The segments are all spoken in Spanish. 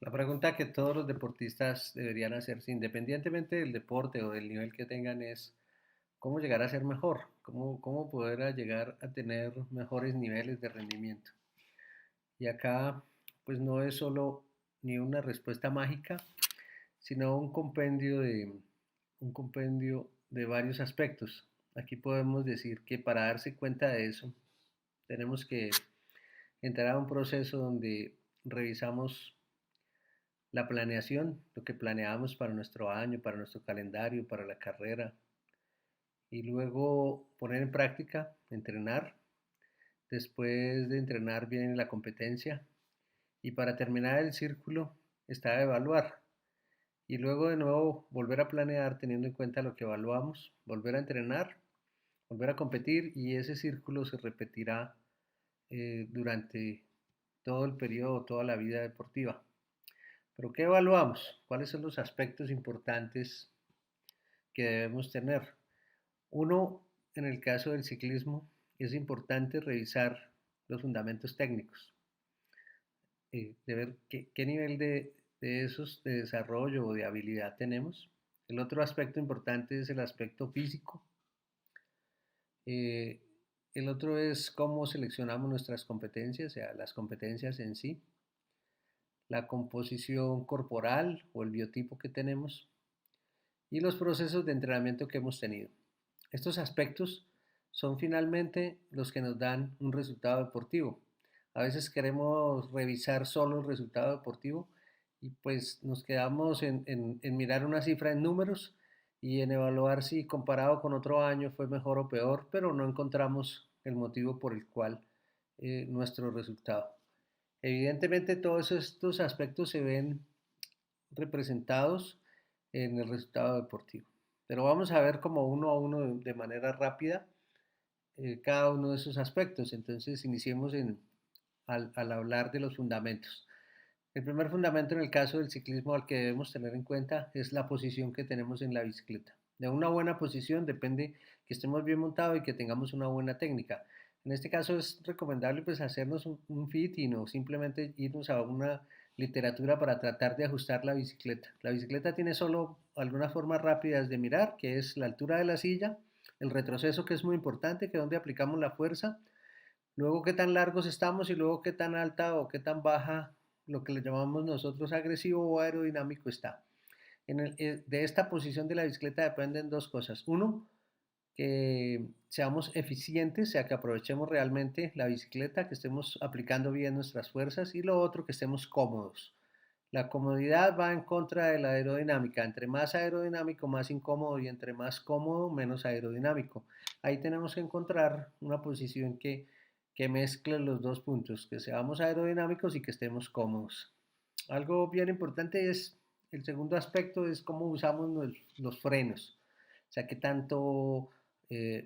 La pregunta que todos los deportistas deberían hacerse, independientemente del deporte o del nivel que tengan, es cómo llegar a ser mejor, cómo poder llegar a tener mejores niveles de rendimiento. Y acá, pues no es solo ni una respuesta mágica, sino un compendio de varios aspectos. Aquí podemos decir que para darse cuenta de eso, tenemos que entrar a un proceso donde revisamos la planeación, lo que planeamos para nuestro año, para nuestro calendario, para la carrera, y luego poner en práctica, entrenar. Después de entrenar viene la competencia y para terminar el círculo está evaluar. Y luego de nuevo volver a planear teniendo en cuenta lo que evaluamos, volver a entrenar, volver a competir y ese círculo se repetirá durante todo el periodo, toda la vida deportiva. Pero ¿qué evaluamos? ¿Cuáles son los aspectos importantes que debemos tener? Uno, en el caso del ciclismo, es importante revisar los fundamentos técnicos, de ver qué nivel de esos de desarrollo o de habilidad tenemos. El otro aspecto importante es el aspecto físico. Eh, el otro es cómo seleccionamos nuestras competencias, o sea, las competencias en sí, la composición corporal o el biotipo que tenemos y los procesos de entrenamiento que hemos tenido. Estos aspectos son finalmente los que nos dan un resultado deportivo. A veces queremos revisar solo el resultado deportivo y pues nos quedamos en mirar una cifra en números y en evaluar si comparado con otro año fue mejor o peor, pero no encontramos el motivo por el cual nuestro resultado. Evidentemente todos estos aspectos se ven representados en el resultado deportivo. Pero vamos a ver como uno a uno de manera rápida cada uno de esos aspectos. Entonces iniciemos al hablar de los fundamentos. El primer fundamento en el caso del ciclismo al que debemos tener en cuenta es la posición que tenemos en la bicicleta. De una buena posición depende que estemos bien montados y que tengamos una buena técnica. En este caso es recomendable pues hacernos un fit y no simplemente irnos a una literatura para tratar de ajustar la bicicleta. La bicicleta tiene solo algunas formas rápidas de mirar, que es la altura de la silla, el retroceso que es muy importante, que es donde aplicamos la fuerza, luego qué tan largos estamos y luego qué tan alta o qué tan baja, lo que le llamamos nosotros agresivo o aerodinámico está. De esta posición de la bicicleta dependen dos cosas. Uno, que seamos eficientes, o sea, que aprovechemos realmente la bicicleta, que estemos aplicando bien nuestras fuerzas y lo otro, que estemos cómodos. La comodidad va en contra de la aerodinámica. Entre más aerodinámico, más incómodo y entre más cómodo, menos aerodinámico. Ahí tenemos que encontrar una posición que mezcle los dos puntos, que seamos aerodinámicos y que estemos cómodos. Algo bien importante es, el segundo aspecto es cómo usamos los frenos. O sea, qué tanto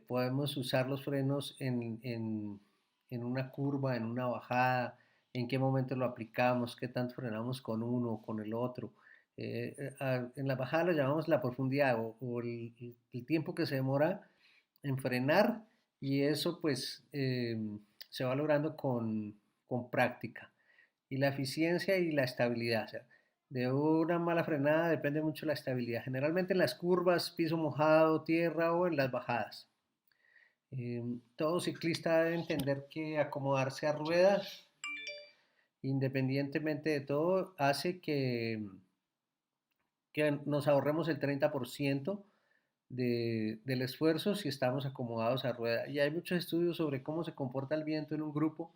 podemos usar los frenos en una curva, en una bajada, en qué momento lo aplicamos, qué tanto frenamos con uno o con el otro. En la bajada lo llamamos la profundidad o el tiempo que se demora en frenar y eso pues se va logrando con práctica. Y la eficiencia y la estabilidad. O sea, de una mala frenada depende mucho la estabilidad. Generalmente en las curvas, piso mojado, tierra o en las bajadas. Todo ciclista debe entender que acomodarse a ruedas, independientemente de todo, hace que nos ahorremos el 30% del esfuerzo si estamos acomodados a rueda. Y hay muchos estudios sobre cómo se comporta el viento en un grupo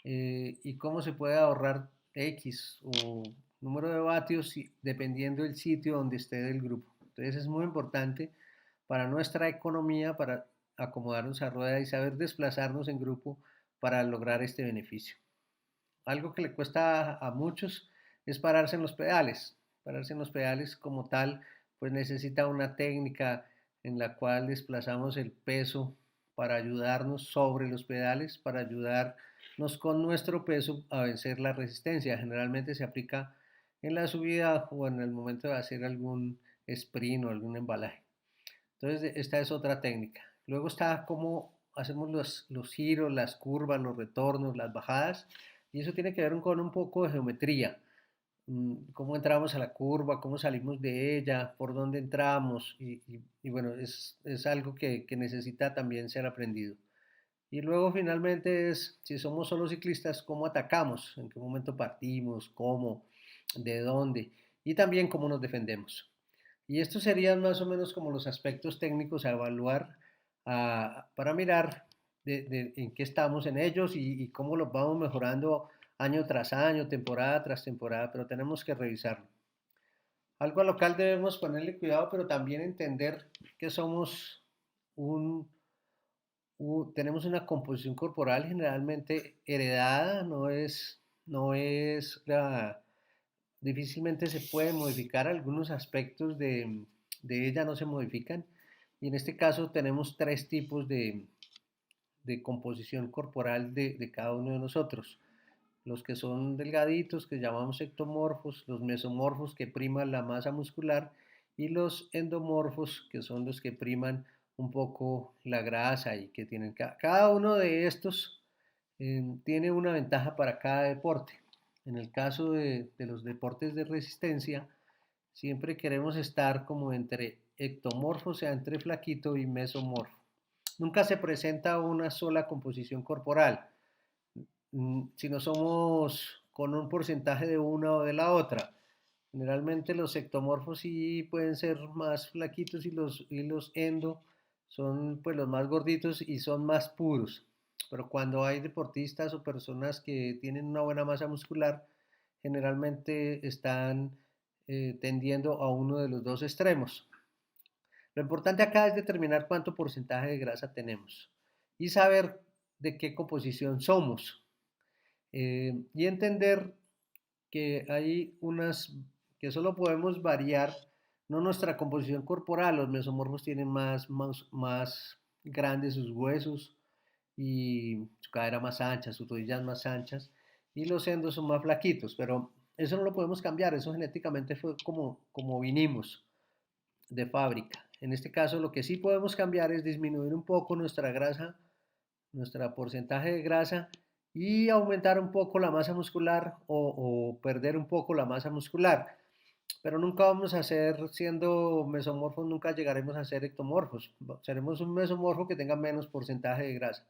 y cómo se puede ahorrar X o número de vatios dependiendo del sitio donde esté del grupo. Entonces es muy importante para nuestra economía, para acomodarnos a rueda y saber desplazarnos en grupo para lograr este beneficio. Algo que le cuesta a muchos es pararse en los pedales. Pararse en los pedales como tal, pues necesita una técnica en la cual desplazamos el peso para ayudarnos sobre los pedales, para ayudarnos con nuestro peso a vencer la resistencia. Generalmente se aplica en la subida o en el momento de hacer algún sprint o algún embalaje. Entonces, esta es otra técnica. Luego está cómo hacemos los giros, las curvas, los retornos, las bajadas, y eso tiene que ver con un poco de geometría. cómo entramos a la curva, cómo salimos de ella, por dónde entramos y bueno, es algo que necesita también ser aprendido. Y luego finalmente es, si somos solo ciclistas, cómo atacamos, en qué momento partimos, cómo, de dónde y también cómo nos defendemos. Y estos serían más o menos como los aspectos técnicos a evaluar para mirar en qué estamos en ellos y cómo los vamos mejorando año tras año, temporada tras temporada, pero tenemos que revisarlo. Algo al local debemos ponerle cuidado, pero también entender que somos un, tenemos una composición corporal generalmente heredada, no es difícilmente se puede modificar algunos aspectos de ella, no se modifican. Y en este caso tenemos tres tipos de composición corporal de cada uno de nosotros. Los que son delgaditos, que llamamos ectomorfos, los mesomorfos, que priman la masa muscular, y los endomorfos, que son los que priman un poco la grasa y que tienen cada uno de estos tiene una ventaja para cada deporte. En el caso de los deportes de resistencia, siempre queremos estar como entre ectomorfo, o sea, entre flaquito y mesomorfo. Nunca se presenta una sola composición corporal, si no somos con un porcentaje de una o de la otra. Generalmente los ectomorfos sí pueden ser más flaquitos y los endo son pues los más gorditos y son más puros. Pero cuando hay deportistas o personas que tienen una buena masa muscular, generalmente están tendiendo a uno de los dos extremos. Lo importante acá es determinar cuánto porcentaje de grasa tenemos y saber de qué composición somos. Y entender que hay unas que solo podemos variar, no nuestra composición corporal, los mesomorfos tienen más grandes sus huesos y su cadera más ancha, sus rodillas más anchas, y los endos son más flaquitos, pero eso no lo podemos cambiar, eso genéticamente fue como vinimos de fábrica. En este caso, lo que sí podemos cambiar es disminuir un poco nuestra grasa, nuestro porcentaje de grasa y aumentar un poco la masa muscular o perder un poco la masa muscular. Pero nunca vamos a ser, siendo mesomorfos, nunca llegaremos a ser ectomorfos. Seremos un mesomorfo que tenga menos porcentaje de grasa.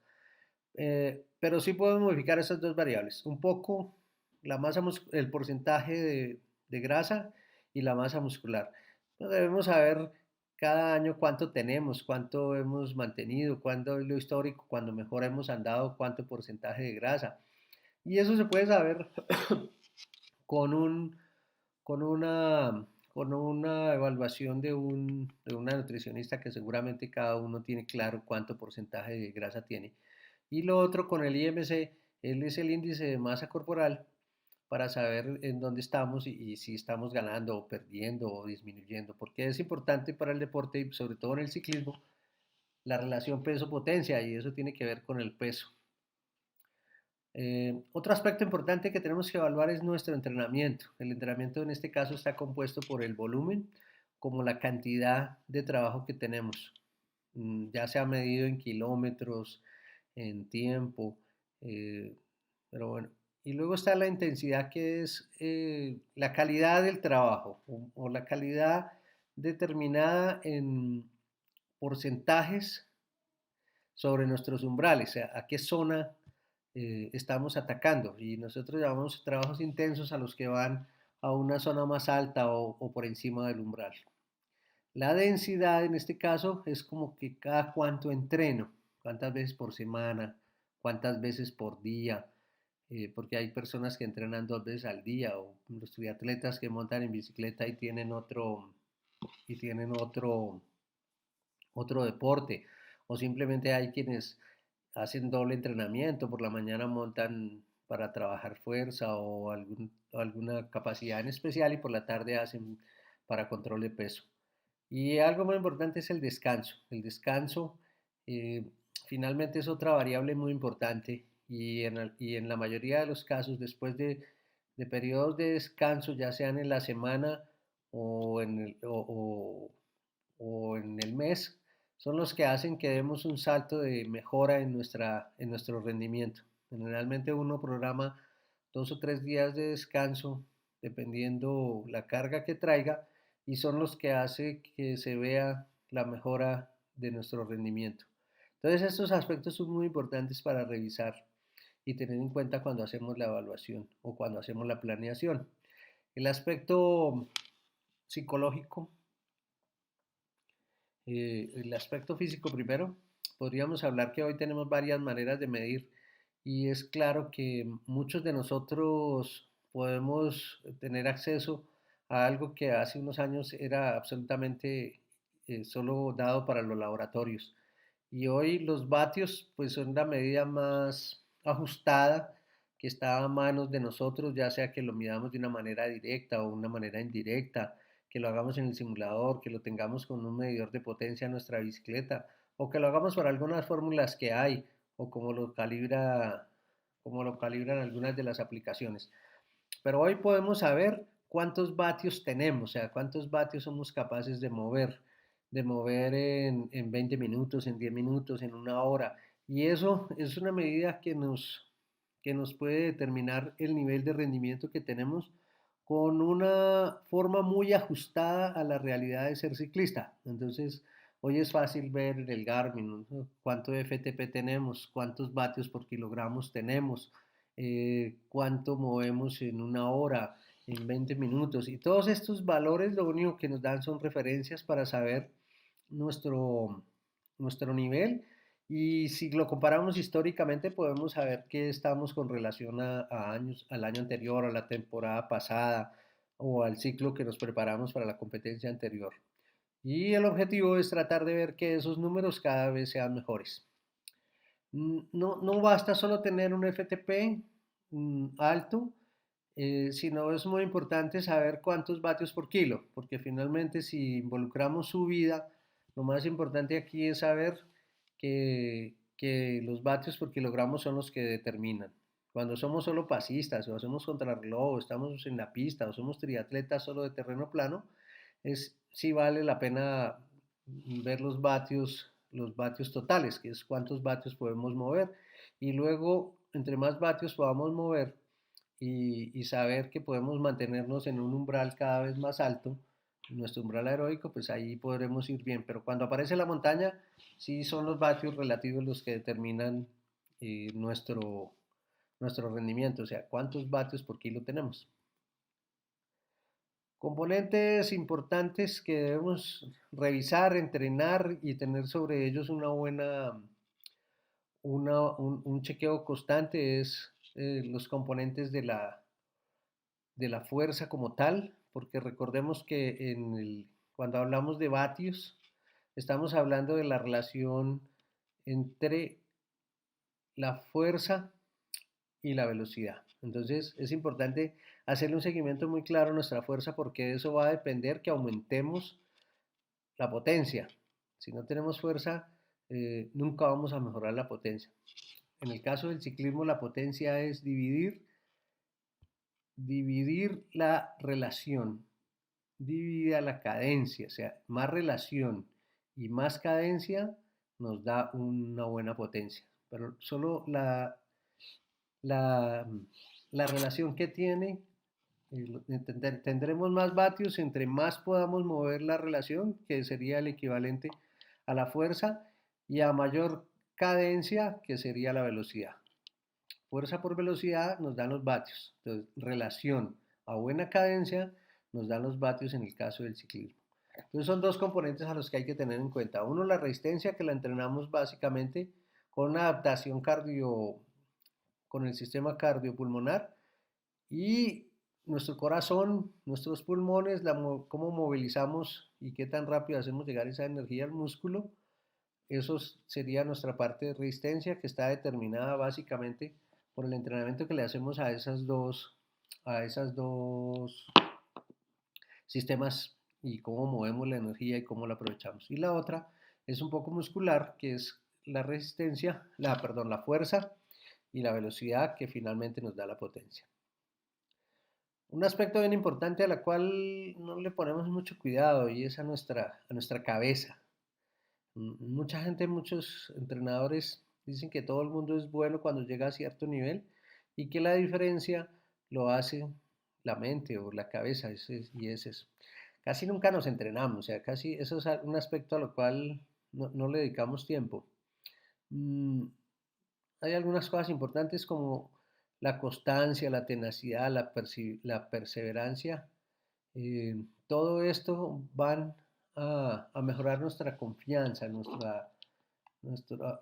Pero sí podemos modificar esas dos variables. Un poco el porcentaje de grasa y la masa muscular. Entonces debemos saber cada año cuánto tenemos, cuánto hemos mantenido, cuánto es lo histórico, cuando mejor hemos andado, cuánto porcentaje de grasa. Y eso se puede saber con un, con una, con una evaluación de una nutricionista que seguramente cada uno tiene claro cuánto porcentaje de grasa tiene. Y lo otro con el IMC, él es el índice de masa corporal para saber en dónde estamos y si estamos ganando o perdiendo o disminuyendo, porque es importante para el deporte y sobre todo en el ciclismo la relación peso-potencia y eso tiene que ver con el peso. Otro aspecto importante que tenemos que evaluar es nuestro entrenamiento. El entrenamiento en este caso está compuesto por el volumen como la cantidad de trabajo que tenemos, ya sea medido en kilómetros, en tiempo, eh, pero bueno. Y luego está la intensidad que es la calidad del trabajo o la calidad determinada en porcentajes sobre nuestros umbrales, o sea, a qué zona estamos atacando. Y nosotros llamamos trabajos intensos a los que van a una zona más alta o por encima del umbral. La densidad en este caso es como que cada cuánto entreno, cuántas veces por semana, cuántas veces por día, porque hay personas que entrenan 2 veces al día o los triatletas que montan en bicicleta y tienen otro deporte, o simplemente hay quienes hacen doble entrenamiento, por la mañana montan para trabajar fuerza o alguna capacidad en especial y por la tarde hacen para control de peso. Y algo muy importante es el descanso. El descanso eh, finalmente es otra variable muy importante y en la mayoría de los casos después de periodos de descanso, ya sean en la semana o o en el mes, son los que hacen que demos un salto de mejora en nuestro rendimiento. Generalmente uno programa 2 o 3 días de descanso dependiendo la carga que traiga, y son los que hace que se vea la mejora de nuestro rendimiento. Entonces, estos aspectos son muy importantes para revisar y tener en cuenta cuando hacemos la evaluación o cuando hacemos la planeación. El aspecto psicológico, el aspecto físico primero, podríamos hablar que hoy tenemos varias maneras de medir y es claro que muchos de nosotros podemos tener acceso a algo que hace unos años era absolutamente solo dado para los laboratorios. Y hoy los vatios pues son la medida más ajustada que está a manos de nosotros, ya sea que lo midamos de una manera directa o una manera indirecta, que lo hagamos en el simulador, que lo tengamos con un medidor de potencia en nuestra bicicleta, o que lo hagamos por algunas fórmulas que hay, o como lo calibran algunas de las aplicaciones. Pero hoy podemos saber cuántos vatios tenemos, o sea, cuántos vatios somos capaces de mover en 20 minutos, en 10 minutos, en una hora. Y eso es una medida que nos puede determinar el nivel de rendimiento que tenemos con una forma muy ajustada a la realidad de ser ciclista. Entonces, hoy es fácil ver en el Garmin, ¿no? Cuánto FTP tenemos, cuántos vatios por kilogramos tenemos, cuánto movemos en una hora, en 20 minutos. Y todos estos valores lo único que nos dan son referencias para saber nuestro, nuestro nivel. Y si lo comparamos históricamente, podemos saber que estamos con relación a años, al año anterior, a la temporada pasada o al ciclo que nos preparamos para la competencia anterior. Y el objetivo es tratar de ver que esos números cada vez sean mejores. No basta solo tener un FTP alto, sino es muy importante saber cuántos vatios por kilo, porque finalmente si involucramos su vida, lo más importante aquí es saber que los vatios por kilogramo son los que determinan. Cuando somos solo pasistas o hacemos contrarreloj, o estamos en la pista o somos triatletas solo de terreno plano, es sí vale la pena ver los vatios totales, que es cuántos vatios podemos mover. Y luego, entre más vatios podamos mover y saber que podemos mantenernos en un umbral cada vez más alto, nuestro umbral aeróbico, pues ahí podremos ir bien. Pero cuando aparece la montaña, sí son los vatios relativos los que determinan nuestro rendimiento, o sea, cuántos vatios por kilo tenemos. Componentes importantes que debemos revisar, entrenar y tener sobre ellos un chequeo constante es los componentes de la fuerza como tal, porque recordemos que cuando hablamos de vatios, estamos hablando de la relación entre la fuerza y la velocidad. Entonces es importante hacerle un seguimiento muy claro a nuestra fuerza porque eso va a depender que aumentemos la potencia. Si no tenemos fuerza, nunca vamos a mejorar la potencia. En el caso del ciclismo, la potencia es dividir la relación, dividida la cadencia, o sea, más relación y más cadencia nos da una buena potencia. Pero solo la, la relación que tiene, tendremos más vatios entre más podamos mover la relación, que sería el equivalente a la fuerza, y a mayor cadencia, que sería la velocidad. Fuerza por velocidad nos dan los vatios. Entonces, relación a buena cadencia nos dan los vatios en el caso del ciclismo. Entonces son dos componentes a los que hay que tener en cuenta. Uno, la resistencia, que la entrenamos básicamente con una adaptación con el sistema cardiopulmonar, y nuestro corazón, nuestros pulmones, cómo movilizamos y qué tan rápido hacemos llegar esa energía al músculo. Eso sería nuestra parte de resistencia, que está determinada básicamente por el entrenamiento que le hacemos a esas dos sistemas y cómo movemos la energía y cómo la aprovechamos. Y la otra es un poco muscular, que es la resistencia, la fuerza y la velocidad, que finalmente nos da la potencia. Un aspecto bien importante a la cual no le ponemos mucho cuidado y es a nuestra cabeza. Mucha gente, muchos entrenadores dicen que todo el mundo es bueno cuando llega a cierto nivel y que la diferencia lo hace la mente o la cabeza, y es eso. Casi nunca nos entrenamos, o sea, casi eso es un aspecto a lo cual no le dedicamos tiempo. Mm, Hay algunas cosas importantes como la constancia, la tenacidad, la perseverancia. Todo esto van a mejorar nuestra confianza,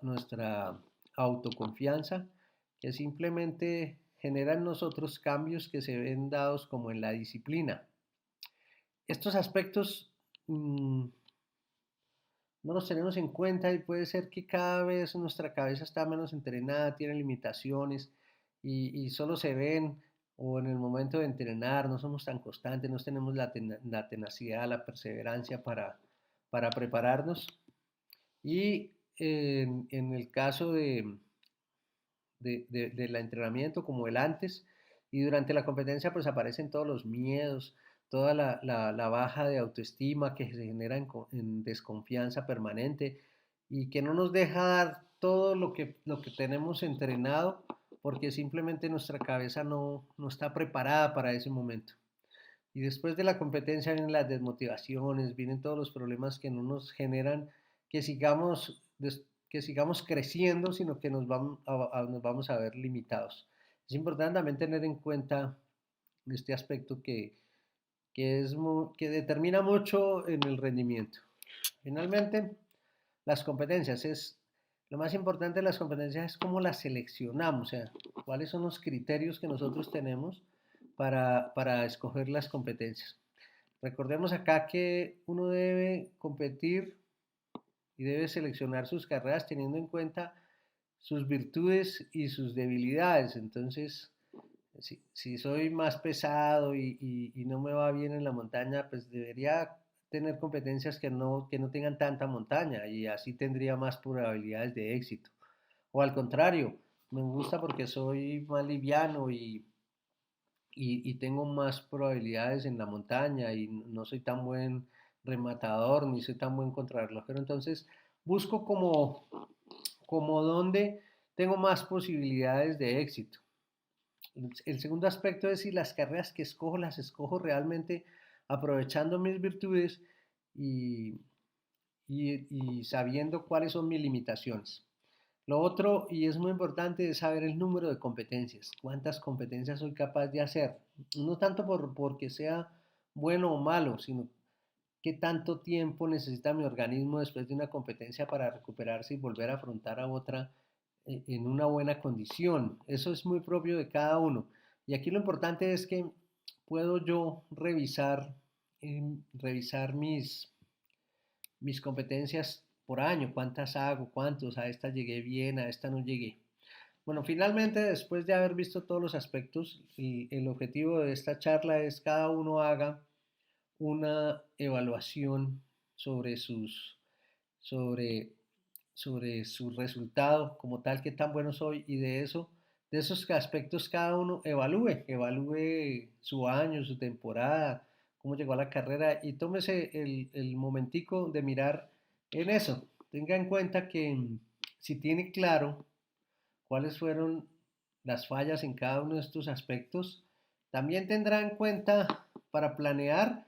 nuestra autoconfianza, que simplemente genera en nosotros cambios que se ven dados como en la disciplina. Estos aspectos no los tenemos en cuenta y puede ser que cada vez nuestra cabeza está menos entrenada, tiene limitaciones y solo se ven o en el momento de entrenar no somos tan constantes, no tenemos la tenacidad, la perseverancia para prepararnos. Y en el caso del entrenamiento, como el antes y durante la competencia, pues aparecen todos los miedos, toda la baja de autoestima que se genera en desconfianza permanente y que no nos deja dar todo lo que tenemos entrenado porque simplemente nuestra cabeza no está preparada para ese momento. Y después de la competencia vienen las desmotivaciones, vienen todos los problemas que no nos generan que sigamos, que sigamos creciendo, sino que nos vamos a ver limitados. Es importante también tener en cuenta este aspecto que determina mucho en el rendimiento. Finalmente, las competencias lo más importante de las competencias es cómo las seleccionamos, o sea, cuáles son los criterios que nosotros tenemos para escoger las competencias. Recordemos acá que uno debe competir y debe seleccionar sus carreras teniendo en cuenta sus virtudes y sus debilidades. Entonces, si soy más pesado y no me va bien en la montaña, pues debería tener competencias que no tengan tanta montaña y así tendría más probabilidades de éxito. O al contrario, me gusta porque soy más liviano y tengo más probabilidades en la montaña y no soy tan buen rematador ni soy tan buen contrarrelojero. Entonces busco como donde tengo más posibilidades de éxito. El segundo aspecto es si las carreras que escojo las escojo realmente aprovechando mis virtudes y, y sabiendo cuáles son mis limitaciones. Lo otro, y es muy importante, es saber el número de competencias, cuántas competencias soy capaz de hacer. No tanto porque sea bueno o malo, sino qué tanto tiempo necesita mi organismo después de una competencia para recuperarse y volver a afrontar a otra en una buena condición. Eso es muy propio de cada uno. Y aquí lo importante es que puedo yo revisar mis competencias por año, cuántas hago, cuántos, a esta llegué bien, a esta no llegué. Bueno, finalmente, después de haber visto todos los aspectos, el objetivo de esta charla es cada uno haga una evaluación sobre sobre, sobre su resultado como tal, qué tan bueno soy y de esos aspectos cada uno evalúe su año, su temporada, cómo llegó a la carrera y tómese el momentico de mirar en eso. Tenga en cuenta que si tiene claro cuáles fueron las fallas en cada uno de estos aspectos, también tendrá en cuenta para planear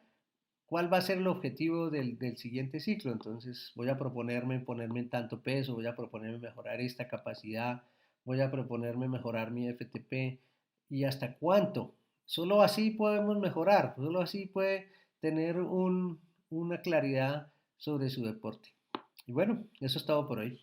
cuál va a ser el objetivo del siguiente ciclo. Entonces voy a proponerme ponerme en tanto peso, voy a proponerme mejorar esta capacidad, voy a proponerme mejorar mi FTP y hasta cuánto. Solo así podemos mejorar, solo así puede tener una claridad sobre su deporte. Y bueno, eso es todo por hoy.